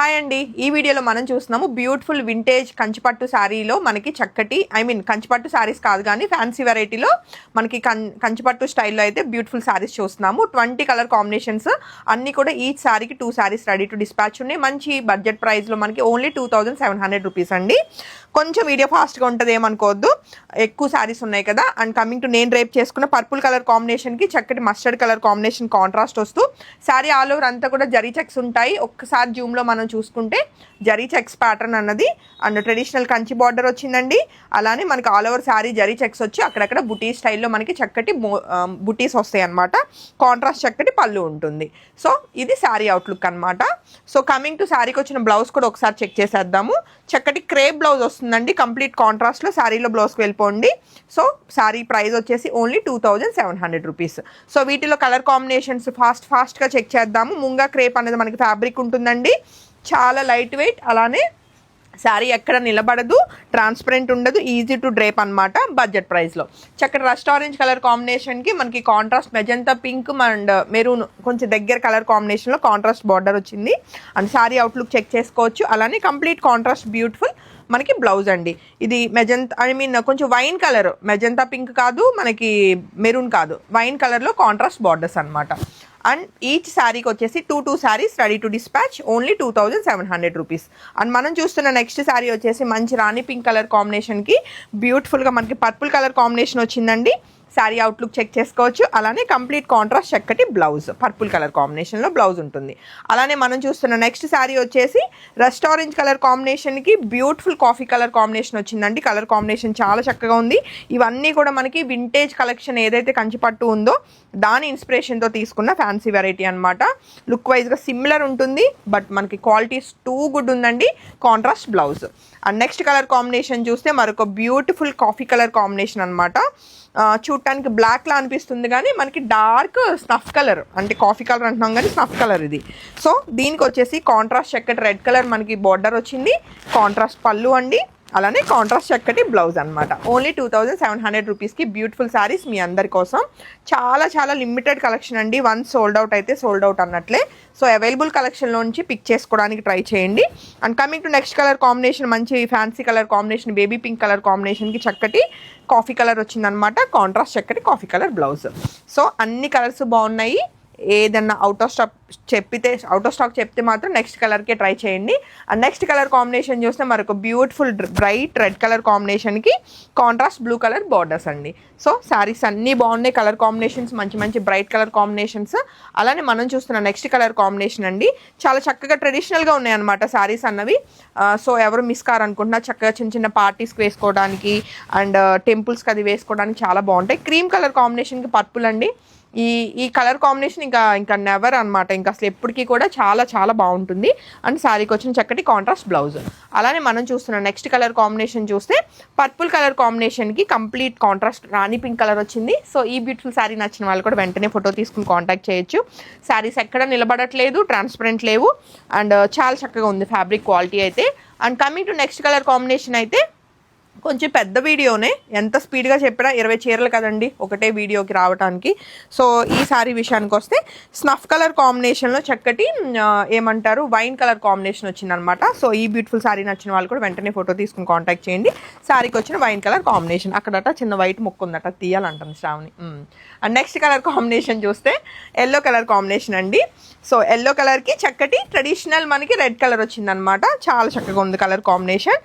Hi అండి, ఈ వీడియోలో మనం చూస్తున్నాము బ్యూటిఫుల్ వింటేజ్ కంచిపట్టు శారీలో మనకి చక్కటి కంచిపట్టు శారీస్ కాదు కానీ ఫ్యాన్సీ వెరైటీలో మనకి కంచిపట్టు స్టైల్లో అయితే బ్యూటిఫుల్ శారీస్ చూస్తున్నాము. 20 కలర్ కాంబినేషన్స్ అన్నీ కూడా ఈచ్ శారీకి 2 శారీస్ రెడీ టు డిస్పాచ్ ఉన్నాయి. మంచి బడ్జెట్ ప్రైస్లో మనకి ఓన్లీ 2700 రూపీస్ అండి. కొంచెం వీడియో ఫాస్ట్గా ఉంటుంది ఏమనుకోవద్దు, ఎక్కువ శారీస్ ఉన్నాయి కదా. అండ్ కమింగ్ టు నేను రేప్ చేసుకున్న పర్పుల్ కలర్ కాంబినేషన్కి చక్కటి మస్టర్డ్ కలర్ కాంబినేషన్ కాంట్రాస్ట్ వస్తూ శారీ ఆల్ ఓవర్ అంతా కూడా జరీ చెక్స్ ఉంటాయి. ఒక్కసారి జూమ్లో మనం చూసుకుంటే జరీ చెక్స్ ప్యాటర్న్ అన్నది అండ్ ట్రెడిషనల్ కంచి బార్డర్ వచ్చిందండి. అలానే మనకి all over sari zari checks వచ్చి అక్కడక్కడ బుటీ స్టైల్లో మనకి చక్కటి బుటీస్ వస్తాయి అనమాట. కాంట్రాస్ట్ చక్కటి పళ్ళు ఉంటుంది. సో ఇది శారీ అవుట్లుక్ అనమాట. సో కమింగ్ టు శారీకి వచ్చిన బ్లౌజ్ కూడా ఒకసారి చెక్ చేసేద్దాము. చక్కటి క్రేప్ బ్లౌజ్ వస్తుందండి, కంప్లీట్ కాంట్రాస్ట్లో శారీలో బ్లౌజ్కి వెళ్ళిపోండి. సో శారీ ప్రైస్ వచ్చేసి ఓన్లీ 2700 రూపీస్. సో వీటిలో కలర్ కాంబినేషన్స్ ఫాస్ట్గా చెక్ చేద్దాము. ముంగా క్రేప్ అనేది మనకి ఫ్యాబ్రిక్ ఉంటుందండి, చాలా లైట్ వెయిట్. అలానే శారీ ఎక్కడ నిలబడదు, ట్రాన్స్పరెంట్ ఉండదు, ఈజీ టు డ్రేప్ అనమాట. బడ్జెట్ ప్రైస్లో చక్కటి రస్ట్ ఆరెంజ్ కలర్ కాంబినేషన్కి మనకి contrast magenta pink and maroon కొంచెం దగ్గర కలర్ కాంబినేషన్లో కాంట్రాస్ట్ బార్డర్ వచ్చింది. అండ్ శారీ అవుట్లుక్ చెక్ చేసుకోవచ్చు. అలానే కంప్లీట్ కాంట్రాస్ట్ బ్యూటిఫుల్ మనకి బ్లౌజ్ అండి. ఇది మెజంతా కొంచెం వైన్ కలర్, మెజంతా పింక్ కాదు, మనకి మెరూన్ కాదు, వైన్ కలర్లో కాంట్రాస్ట్ బార్డర్స్ అనమాట. అండ్ ఈచ్ శారీకి వచ్చేసి 2 saris ready to dispatch only 2700 rupees. And మనం చూస్తున్న నెక్స్ట్ శారీ వచ్చేసి మంచి రాణి పింక్ కలర్ కాంబినేషన్కి బ్యూటిఫుల్గా మనకి పర్పుల్ కలర్ కాంబినేషన్ వచ్చిందండి. శారీ అవుట్లుక్ చెక్ చేసుకోవచ్చు. అలానే కంప్లీట్ కాంట్రాస్ట్ చక్కటి బ్లౌజ్, పర్పుల్ కలర్ కాంబినేషన్లో బ్లౌజ్ ఉంటుంది. అలానే మనం చూస్తున్న నెక్స్ట్ శారీ వచ్చేసి రస్ట్ ఆరెంజ్ కలర్ కాంబినేషన్కి బ్యూటిఫుల్ కాఫీ కలర్ కాంబినేషన్ వచ్చిందండి. కలర్ కాంబినేషన్ చాలా చక్కగా ఉంది. ఇవన్నీ కూడా మనకి వింటేజ్ కలెక్షన్ ఏదైతే కంచిపట్టు ఉందో దాని ఇన్స్పిరేషన్తో తీసుకున్న ఫ్యాన్సీ వెరైటీ అనమాట. లుక్ వైజ్గా సిమిలర్ ఉంటుంది, బట్ మనకి క్వాలిటీస్ టూ గుడ్ ఉందండి. Contrast blouse. And next colour combination చూస్తే మరొక బ్యూటిఫుల్ కాఫీ కలర్ కాంబినేషన్ అనమాట. చూడటానికి బ్లాక్లా అనిపిస్తుంది కానీ మనకి డార్క్ స్నఫ్ కలర్, అంటే కాఫీ కలర్ అంటున్నాం కానీ స్నఫ్ కలర్ ఇది. సో దీనికి వచ్చేసి కాంట్రాస్ట్ చక్కటి రెడ్ కలర్ మనకి బార్డర్ వచ్చింది, కాంట్రాస్ట్ పళ్ళు అండి. అలానే కాంట్రాస్ట్ చక్కటి బ్లౌజ్ అనమాట. ఓన్లీ 2700 రూపీస్కి బ్యూటిఫుల్ శారీస్ మీ అందరి కోసం. చాలా చాలా లిమిటెడ్ కలెక్షన్ అండి. వన్స్ సోల్డ్ అవుట్ అయితే సోల్డ్ అవుట్ అన్నట్లే. సో అవైలబుల్ కలెక్షన్లోంచి పిక్ చేసుకోవడానికి ట్రై చేయండి. And coming to next colour combination మంచి fancy colour combination, baby pink colour కాంబినేషన్కి చక్కటి కాఫీ కలర్ వచ్చిందనమాట. కాంట్రాస్ట్ చక్కటి కాఫీ కలర్ బ్లౌజ్. సో అన్ని కలర్స్ బాగున్నాయి. ఏదన్నా అవుట్ ఆఫ్ స్టాక్ చెప్తే మాత్రం నెక్స్ట్ కలర్కే ట్రై చేయండి. అండ్ నెక్స్ట్ కలర్ కాంబినేషన్ చూస్తే మరొక బ్యూటిఫుల్ బ్రైట్ రెడ్ కలర్ కాంబినేషన్కి కాంట్రాస్ట్ బ్లూ కలర్ బార్డర్స్ అండి. సో శారీస్ అన్నీ బాగున్నాయి, కలర్ కాంబినేషన్స్ మంచి మంచి బ్రైట్ కలర్ కాంబినేషన్స్. అలానే మనం చూస్తున్న నెక్స్ట్ కలర్ కాంబినేషన్ అండి, చాలా చక్కగా ట్రెడిషనల్గా ఉన్నాయన్నమాట శారీస్ అన్నవి. సో ఎవరు మిస్ కారనుకుంటున్నా చక్కగా చిన్న చిన్న పార్టీస్కి వేసుకోవడానికి అండ్ టెంపుల్స్కి అది వేసుకోవడానికి చాలా బాగుంటాయి. క్రీమ్ కలర్ కాంబినేషన్కి పర్పుల్ అండి. ఈ కలర్ కాంబినేషన్ ఇంకా నెవర్ అనమాట, ఇంకా అసలు ఎప్పటికీ కూడా చాలా చాలా బాగుంటుంది. అండ్ శారీకి వచ్చిన చక్కటి కాంట్రాస్ట్ బ్లౌజ్. అలానే మనం చూస్తున్న నెక్స్ట్ కలర్ కాంబినేషన్ చూస్తే పర్పుల్ కలర్ కాంబినేషన్కి కంప్లీట్ కాంట్రాస్ట్ రాణి పింక్ కలర్ వచ్చింది. సో ఈ బ్యూటిఫుల్ శారీ నచ్చిన వాళ్ళు కూడా వెంటనే ఫోటో తీసుకుని కాంటాక్ట్ చేయొచ్చు. శారీస్ ఎక్కడ నిలబడట్లేదు, ట్రాన్స్పరెంట్ లేవు, అండ్ చాలా చక్కగా ఉంది ఫ్యాబ్రిక్ క్వాలిటీ అయితే. And coming to next colour combination అయితే కొంచెం పెద్ద వీడియోనే, ఎంత స్పీడ్గా చెప్పినా 20 చీరలు కదండి ఒకటే వీడియోకి రావడానికి. సో ఈ శారీ విషయానికి వస్తే స్నఫ్ కలర్ కాంబినేషన్లో చక్కటి ఏమంటారు వైన్ కలర్ కాంబినేషన్ వచ్చిందనమాట. సో ఈ బ్యూటిఫుల్ శారీ నచ్చిన వాళ్ళు కూడా వెంటనే ఫోటో తీసుకుని కాంటాక్ట్ చేయండి. శారీకి వచ్చిన వైన్ కలర్ కాంబినేషన్, అక్కడట చిన్న వైట్ ముక్కు ఉందట, తీయాలంటాను Sravani. And next colour combination చూస్తే ఎల్లో కలర్ కాంబినేషన్ అండి. సో ఎల్లో కలర్కి చక్కటి ట్రెడిషనల్ మనకి రెడ్ కలర్ వచ్చిందనమాట. చాలా చక్కగా ఉంది కలర్ కాంబినేషన్.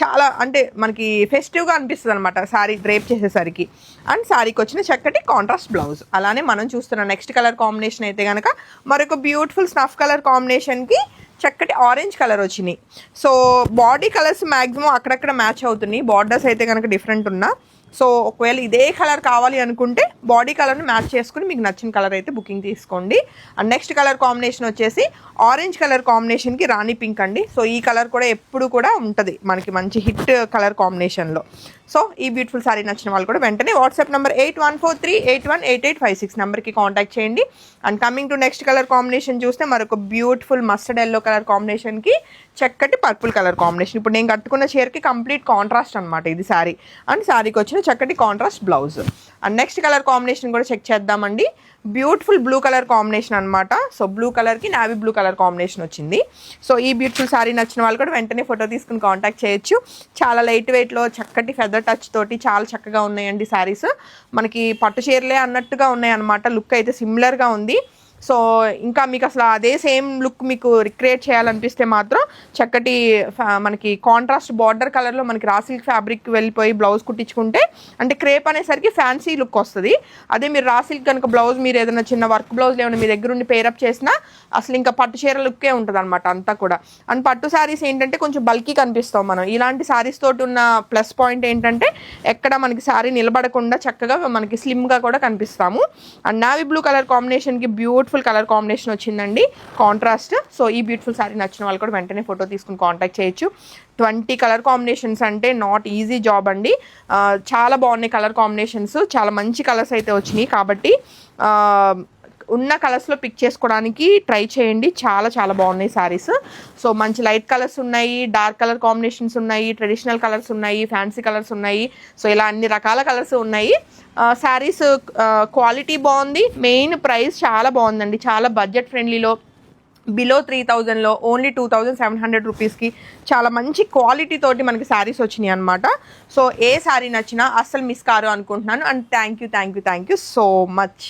చాలా అంటే మనకి ఫెస్టివ్గా అనిపిస్తుంది అనమాట శారీ డ్రేప్ చేసేసరికి. అండ్ శారీకి వచ్చిన చక్కటి కాంట్రాస్ట్ బ్లౌజ్. అలానే మనం చూస్తున్న నెక్స్ట్ కలర్ కాంబినేషన్ అయితే కనుక మరొక బ్యూటిఫుల్ స్నఫ్ కలర్ కాంబినేషన్కి చక్కటి ఆరెంజ్ కలర్ వచ్చినాయి. సో బాడీ కలర్స్ మ్యాక్సిమం అక్కడక్కడ మ్యాచ్ అవుతున్నాయి, బార్డర్స్ అయితే కనుక డిఫరెంట్ ఉన్నా. సో ఒకవేళ ఇదే కలర్ కావాలి అనుకుంటే బాడీ కలర్ని మ్యాచ్ చేసుకుని మీకు నచ్చిన కలర్ అయితే బుకింగ్ తీసుకోండి. అండ్ నెక్స్ట్ కలర్ కాంబినేషన్ వచ్చేసి ఆరెంజ్ కలర్ కాంబినేషన్కి రాణి పింక్ అండి. సో ఈ కలర్ కూడా ఎప్పుడు కూడా ఉంటుంది మనకి మంచి హిట్ కలర్ కాంబినేషన్లో. సో ఈ బ్యూటిఫుల్ శారీ నచ్చిన వాళ్ళు కూడా వెంటనే వాట్సాప్ నెంబర్ 8143818856 నెంబర్కి కాంటాక్ట్ చేయండి. And coming to next colour combination చూస్తే మరొక బ్యూటిఫుల్ మస్టర్డ్ ఎల్లో కలర్ కాంబినేషన్కి చక్కటి పర్పుల్ కలర్ కాంబినేషన్. ఇప్పుడు నేను కట్టుకున్న చీరకి కంప్లీట్ కాంట్రాస్ట్ అనమాట ఇది శారీ. అండ్ శారీకి వచ్చిన చక్కటి contrast blouse. And next colour combination కూడా చెక్ చేద్దామండి. బ్యూటిఫుల్ బ్లూ కలర్ కాంబినేషన్ అనమాట. సో బ్లూ కలర్కి నావీ బ్లూ కలర్ కాంబినేషన్ వచ్చింది. సో ఈ బ్యూటిఫుల్ సారీ నచ్చిన వాళ్ళు కూడా వెంటనే ఫోటో తీసుకుని కాంటాక్ట్ చేయొచ్చు. చాలా లైట్ వెయిట్లో చక్కటి ఫెదర్ టచ్ తోటి చాలా చక్కగా ఉన్నాయండి శారీస్. మనకి పట్టు చీరలే అన్నట్టుగా ఉన్నాయి అనమాట. లుక్ అయితే సిమిలర్గా ఉంది. సో ఇంకా మీకు అసలు అదే సేమ్ లుక్ మీకు రిక్రియేట్ చేయాలనిపిస్తే మాత్రం చక్కటి మనకి కాంట్రాస్ట్ బార్డర్ కలర్లో మనకి రా సిల్క్ ఫ్యాబ్రిక్ వెళ్ళిపోయి బ్లౌజ్ కుట్టించుకుంటే అంటే క్రేప్ అనేసరికి ఫ్యాన్సీ లుక్ వస్తుంది. అదే మీరు రా సిల్క్ కనుక బ్లౌజ్ మీరు ఏదైనా చిన్న వర్క్ బ్లౌజ్ ఏమైనా మీ దగ్గర ఉండి పేరప్ చేసినా అసలు ఇంకా పట్టు చీర లుక్కే ఉంటుంది అనమాట అంతా కూడా. అండ్ పట్టు శారీస్ ఏంటంటే కొంచెం బల్కీ కనిపిస్తాం మనం. ఇలాంటి శారీస్ తోటి ఉన్న ప్లస్ పాయింట్ ఏంటంటే ఎక్కడ మనకి శారీ నిలబడకుండా చక్కగా మనకి స్లిమ్గా కూడా కనిపిస్తాము. అండ్ నావీ బ్లూ కలర్ కాంబినేషన్కి బ్యూటిఫుల్ కలర్ కాంబినేషన్ వచ్చిందండి, కాంట్రాస్ట్. సో ఈ బ్యూటిఫుల్ సారీ నచ్చిన వాళ్ళు కూడా వెంటనే ఫోటో తీసుకుని కాంటాక్ట్ చేయొచ్చు. 20 కలర్ కాంబినేషన్స్ అంటే నాట్ ఈజీ జాబ్ అండి. చాలా బాగున్నాయి కలర్ కాంబినేషన్స్, చాలా మంచి కలర్స్ అయితే వచ్చినాయి. కాబట్టి ఉన్న కలర్స్లో పిక్ చేసుకోవడానికి ట్రై చేయండి. చాలా చాలా బాగున్నాయి శారీస్. సో మంచి లైట్ కలర్స్ ఉన్నాయి, డార్క్ కలర్ కాంబినేషన్స్ ఉన్నాయి, ట్రెడిషనల్ కలర్స్ ఉన్నాయి, ఫ్యాన్సీ కలర్స్ ఉన్నాయి. సో ఇలా అన్ని రకాల కలర్స్ ఉన్నాయి. శారీస్ క్వాలిటీ బాగుంది, మెయిన్ ప్రైస్ చాలా బాగుందండి. చాలా బడ్జెట్ ఫ్రెండ్లీలో బిలో 3000లో ఓన్లీ 2700 రూపీస్కి చాలా మంచి క్వాలిటీ తోటి మనకి శారీస్ వచ్చినాయి అనమాట. సో ఏ శారీ నచ్చినా అస్సలు మిస్ కారు అనుకుంటున్నాను. And thank you so much.